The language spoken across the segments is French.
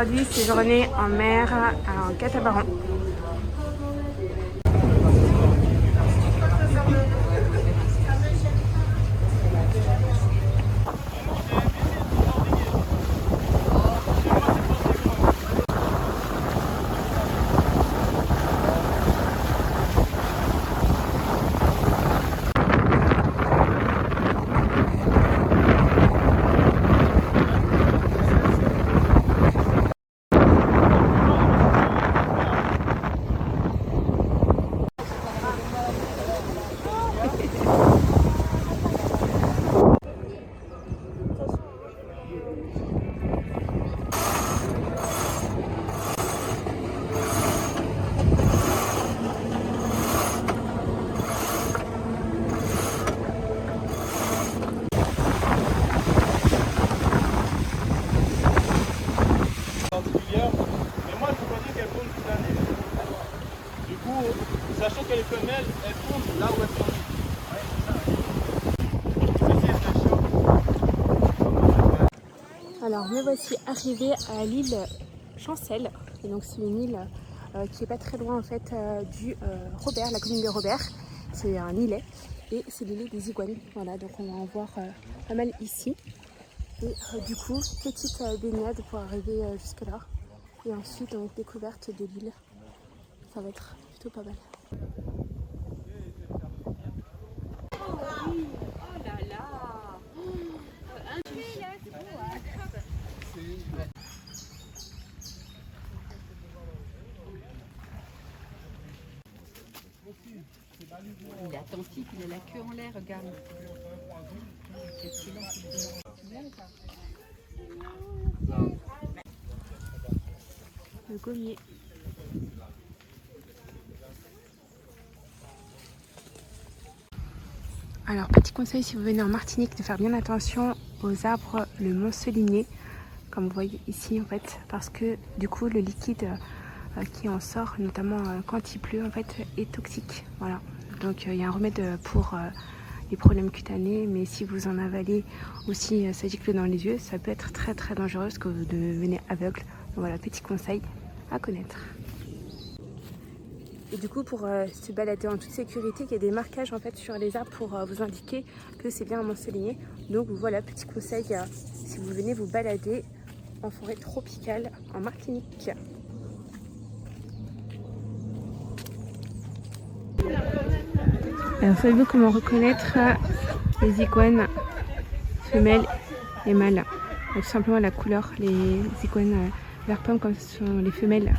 aujourd'hui séjourner en mer en catamaran. Sachant que les femelles, elles tournent là où elles sont. Alors me voici arrivée à l'île Chancel. Et donc c'est une île qui est pas très loin en fait du Robert, la commune de Robert. C'est un îlet et c'est l'îlet des iguanes. Voilà, donc on va en voir pas mal ici. Et du coup, petite baignade pour arriver jusque là. Et ensuite donc découverte de l'île. Ça va être plutôt pas mal. Il est attentif, il a la queue en l'air, regarde. Le gommier. Alors petit conseil si vous venez en Martinique de faire bien attention aux arbres, le montselinier, comme vous voyez ici en fait, parce que du coup le liquide qui en sort, notamment quand il pleut en fait, est toxique. Voilà. Donc il y a un remède pour les problèmes cutanés, mais si vous en avalez aussi ça gicle dans les yeux, ça peut être très très dangereux parce que vous devenez aveugle. Donc voilà, petit conseil à connaître. Et du coup, pour se balader en toute sécurité, il y a des marquages en fait sur les arbres pour vous indiquer que c'est bien un montselinier. Donc voilà, petit conseil si vous venez vous balader en forêt tropicale en Martinique. Alors, savez-vous comment reconnaître les iguanes femelles et mâles? Tout simplement la couleur, les iguanes vert pomme comme ce sont les femelles.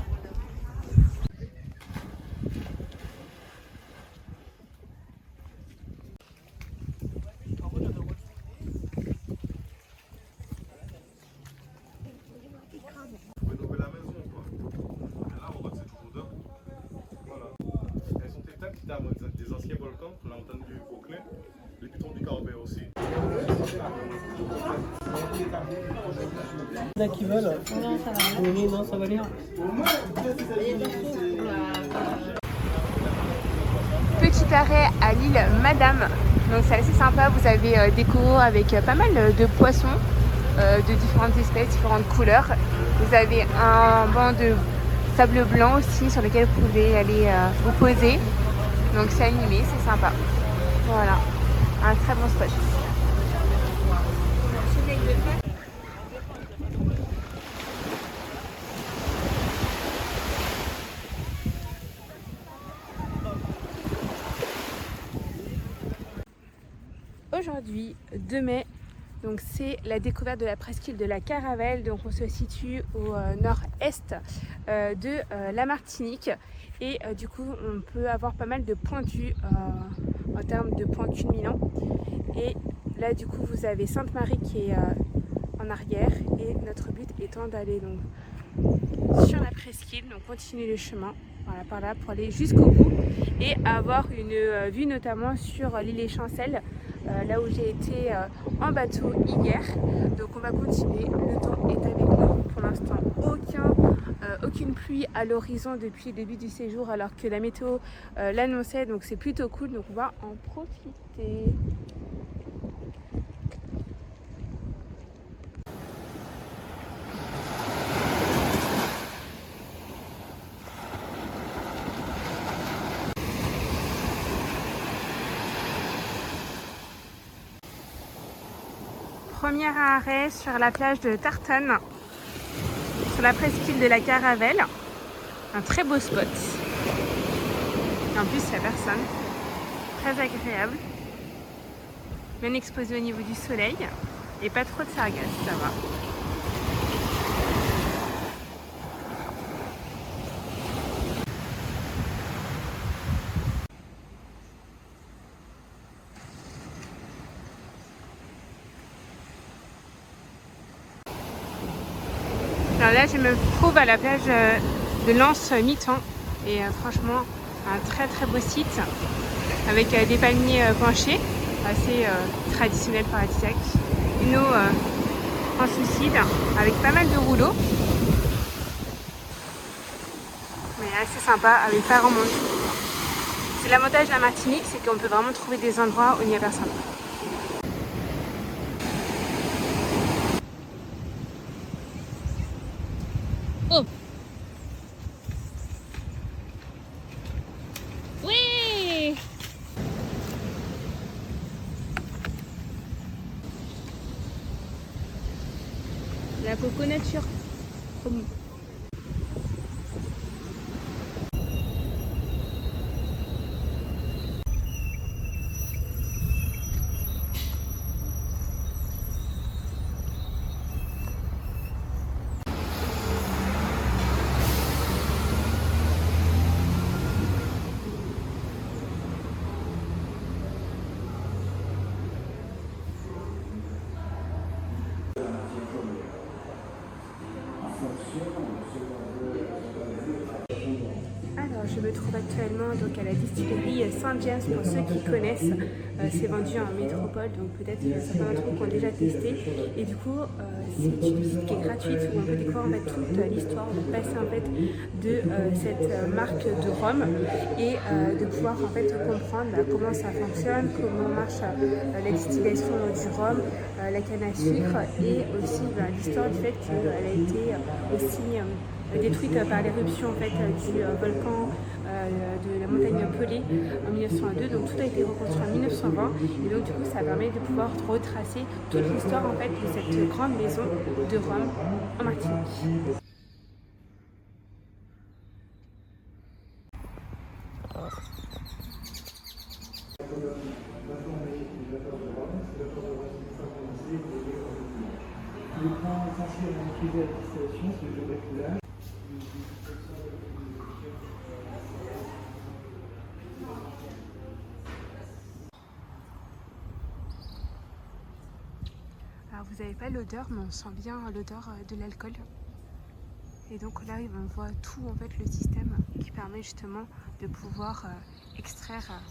Des anciens volcans qu'on a entendu au Clé, les pitons du Carbet aussi. Là qui veulent. Non, ça va. Oui, non, ça va lire. Petit arrêt à l'île Madame. Donc c'est assez sympa. Vous avez des coraux avec pas mal de poissons de différentes espèces, différentes couleurs. Vous avez un banc de sable blanc aussi sur lequel vous pouvez aller vous poser. Donc c'est animé, c'est sympa. Voilà, un très bon spot. Aujourd'hui, 2 mai, donc c'est la découverte de la presqu'île de la Caravelle. Donc on se situe au nord-est de la Martinique. Et du coup, on peut avoir pas mal de points de vue en termes de points culminants. Et là, du coup, vous avez Sainte-Marie qui est en arrière. Et notre but étant d'aller donc sur la presqu'île, donc continuer le chemin, voilà, par là, pour aller jusqu'au bout et avoir une vue notamment sur l'île Chancel, là où j'ai été en bateau hier. Donc on va continuer, le temps est avec nous. Pour l'instant, aucune pluie à l'horizon depuis le début du séjour alors que la météo l'annonçait, donc c'est plutôt cool, donc on va en profiter. premier arrêt sur la plage de Tartonne, sur la presqu'île de la Caravelle. Un très beau spot. Et en plus, il n'y a personne. Très agréable. Bien exposé au niveau du soleil. Et pas trop de sargasses, ça va. Alors là, je me trouve à la plage de Lens-Mitan et franchement, un très très beau site avec des palmiers penchés, assez traditionnel paradisiaque. Une eau translucide avec pas mal de rouleaux, mais assez sympa avec pas grand monde. C'est l'avantage de la Martinique, c'est qu'on peut vraiment trouver des endroits où il n'y a personne. Oh. Oui. La coco nature. Alors, je me trouve actuellement donc à la distillerie Saint-James. Pour ceux qui connaissent, c'est vendu en métropole, donc peut-être certains d'entre vous qui ont déjà testé. Et du coup, c'est une visite qui est gratuite où on peut découvrir en fait toute l'histoire, de passer en fait de cette marque de rhum et de pouvoir en fait comprendre comment ça fonctionne, comment marche la distillation du rhum, la canne à sucre et aussi l'histoire du fait qu'elle a été aussi détruite par l'éruption en fait, du volcan de la montagne Pelée en 1902. Donc tout a été reconstruit en 1920 et donc du coup ça permet de pouvoir retracer toute l'histoire en fait de cette grande maison de rhum en Martinique. Le point essentiel à utiliser à la distillation, c'est le reculage. Alors vous n'avez pas l'odeur, mais on sent bien l'odeur de l'alcool. Et donc là, on voit tout en fait le système qui permet justement de pouvoir extraire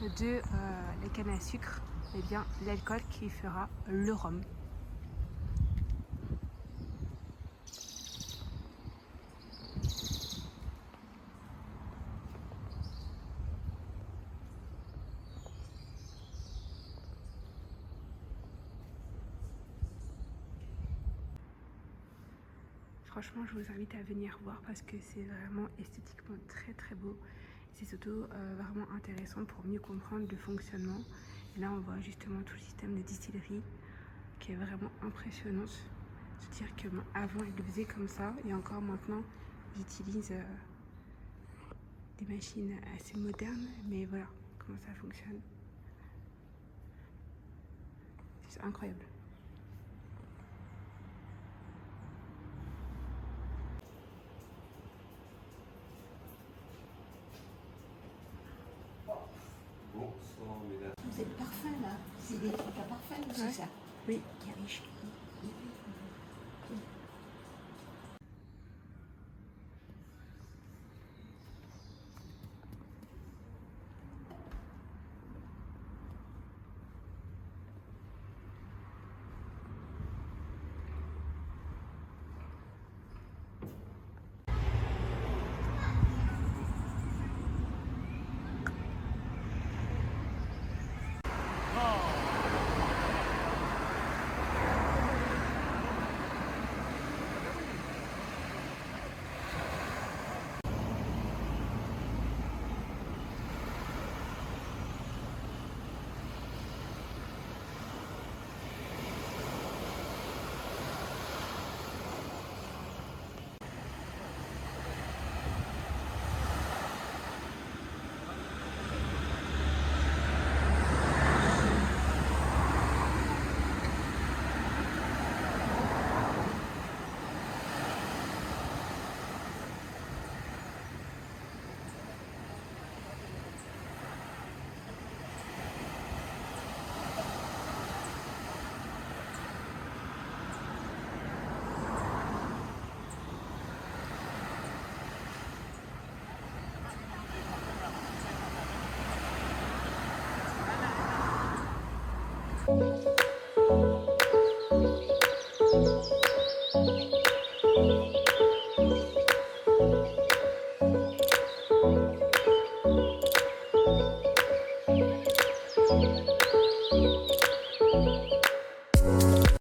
de la canne à sucre eh bien l'alcool qui fera le rhum. Franchement, je vous invite à venir voir parce que c'est vraiment esthétiquement très très beau. C'est surtout vraiment intéressant pour mieux comprendre le fonctionnement. Et là, on voit justement tout le système de distillerie qui est vraiment impressionnant. C'est-à-dire qu'avant, ils le faisaient comme ça et encore maintenant, ils utilisent des machines assez modernes. Mais voilà comment ça fonctionne. C'est incroyable. C'est le parfum là, c'est des trucs à parfum, c'est Ouais. ça. Oui. Qui est riche. Bye.